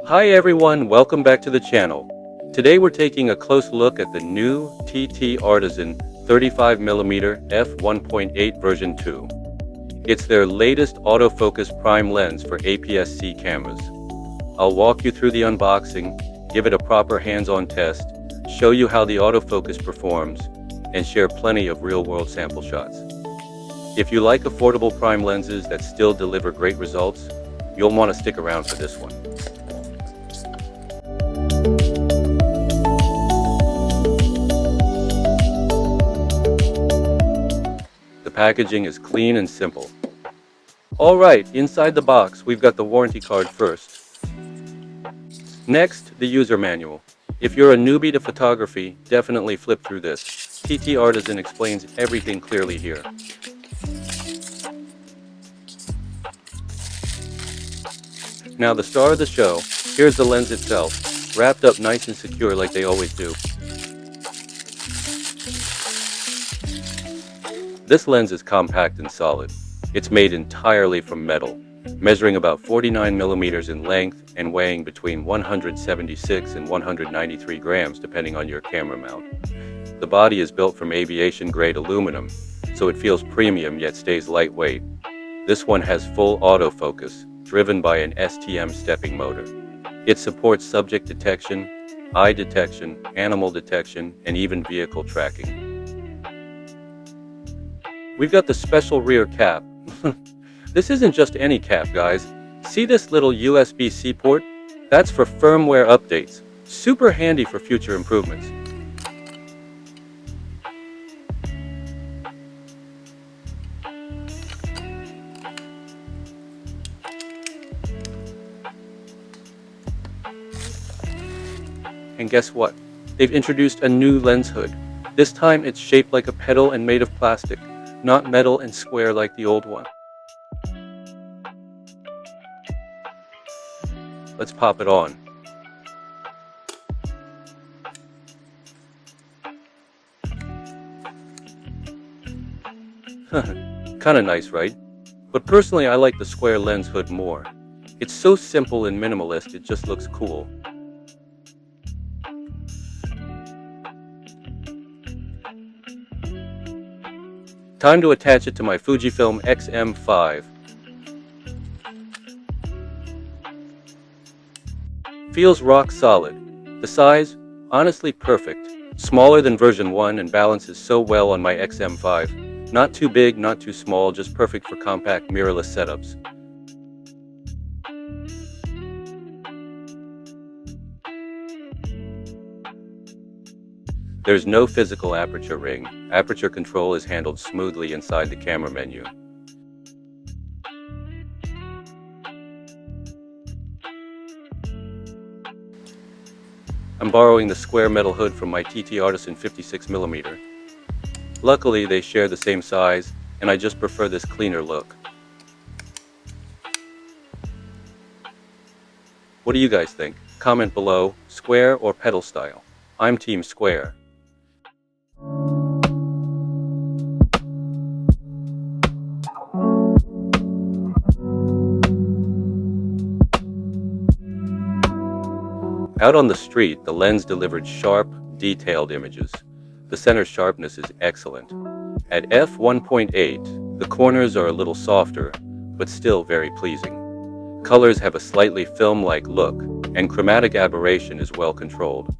Hi everyone, welcome back to the channel. Today we're taking a close look at the new TTArtisan 35mm f1.8 version 2. It's their latest autofocus prime lens for APS-C cameras. I'll walk you through the unboxing, give it a proper hands-on test, show you how the autofocus performs, and share plenty of real-world sample shots. If you like affordable prime lenses that still deliver great results, you'll want to stick around for this one. The packaging is clean and simple. Alright, inside the box we've got the warranty card first. Next, the user manual. If you're a newbie to photography, definitely flip through this. TTArtisan explains everything clearly here. Now the star of the show, here's the lens itself, wrapped up nice and secure like they always do. This lens is compact and solid. It's made entirely from metal, measuring about 49mm in length and weighing between 176 and 193 grams depending on your camera mount. The body is built from aviation-grade aluminum, so it feels premium yet stays lightweight. This one has full autofocus, driven by an STM stepping motor. It supports subject detection, eye detection, animal detection, and even vehicle tracking. We've got the special rear cap. This isn't just any cap, guys. See this little USB-C port? That's for firmware updates. Super handy for future improvements. And guess what? They've introduced a new lens hood. This time it's shaped like a petal and made of plastic, not metal and square like the old one. Let's pop it on. Kinda nice, right? But personally I like the square lens hood more. It's so simple and minimalist, it just looks cool. Time to attach it to my Fujifilm X-M5. Feels rock solid. The size, honestly perfect. Smaller than version 1 and balances so well on my X-M5. Not too big, not too small, just perfect for compact mirrorless setups. There's no physical aperture ring. Aperture control is handled smoothly inside the camera menu. I'm borrowing the square metal hood from my TTArtisan 56mm. Luckily, they share the same size, and I just prefer this cleaner look. What do you guys think? Comment below, square or petal style? I'm team square. Out on the street, the lens delivered sharp, detailed images. The center sharpness is excellent. At f1.8, the corners are a little softer, but still very pleasing. Colors have a slightly film-like look, and chromatic aberration is well controlled.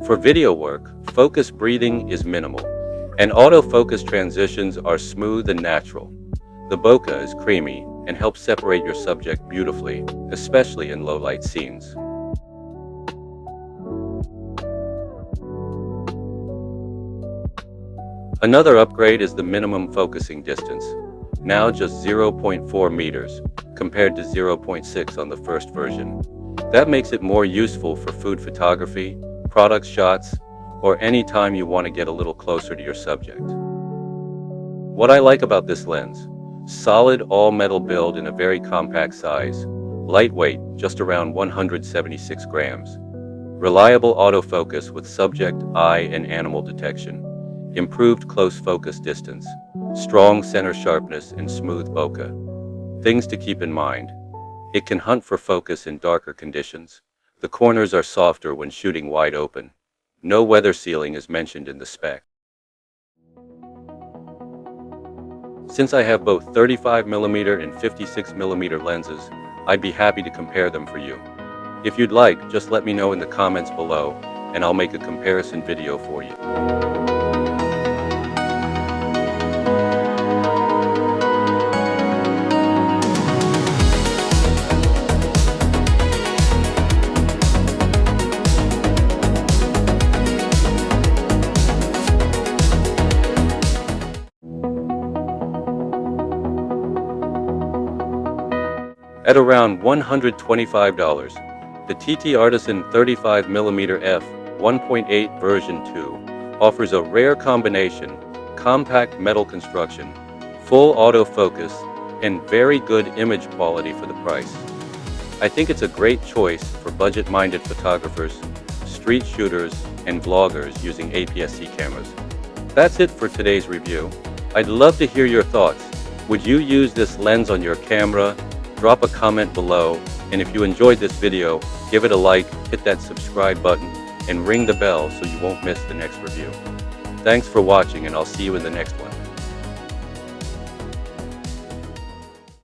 For video work, focus breathing is minimal, and autofocus transitions are smooth and natural. The bokeh is creamy and helps separate your subject beautifully, especially in low-light scenes. Another upgrade is the minimum focusing distance, now just 0.4 meters, compared to 0.6 on the first version. That makes it more useful for food photography, product shots, or any time you want to get a little closer to your subject. What I like about this lens: solid all-metal build in a very compact size, lightweight, just around 176 grams, reliable autofocus with subject, eye, and animal detection, improved close focus distance, strong center sharpness, and smooth bokeh. Things to keep in mind: it can hunt for focus in darker conditions. The corners are softer when shooting wide open. No weather sealing is mentioned in the spec. Since I have both 35mm and 56mm lenses, I'd be happy to compare them for you. If you'd like, just let me know in the comments below, and I'll make a comparison video for you. At around $125, the TTArtisan 35mm f1.8 version 2 offers a rare combination: compact metal construction, full autofocus, and very good image quality for the price. I think it's a great choice for budget-minded photographers, street shooters, and vloggers using APS-C cameras. That's it for today's review. I'd love to hear your thoughts. Would you use this lens on your camera? Drop a comment below, and if you enjoyed this video, give it a like, hit that subscribe button, and ring the bell so you won't miss the next review. Thanks for watching, and I'll see you in the next one.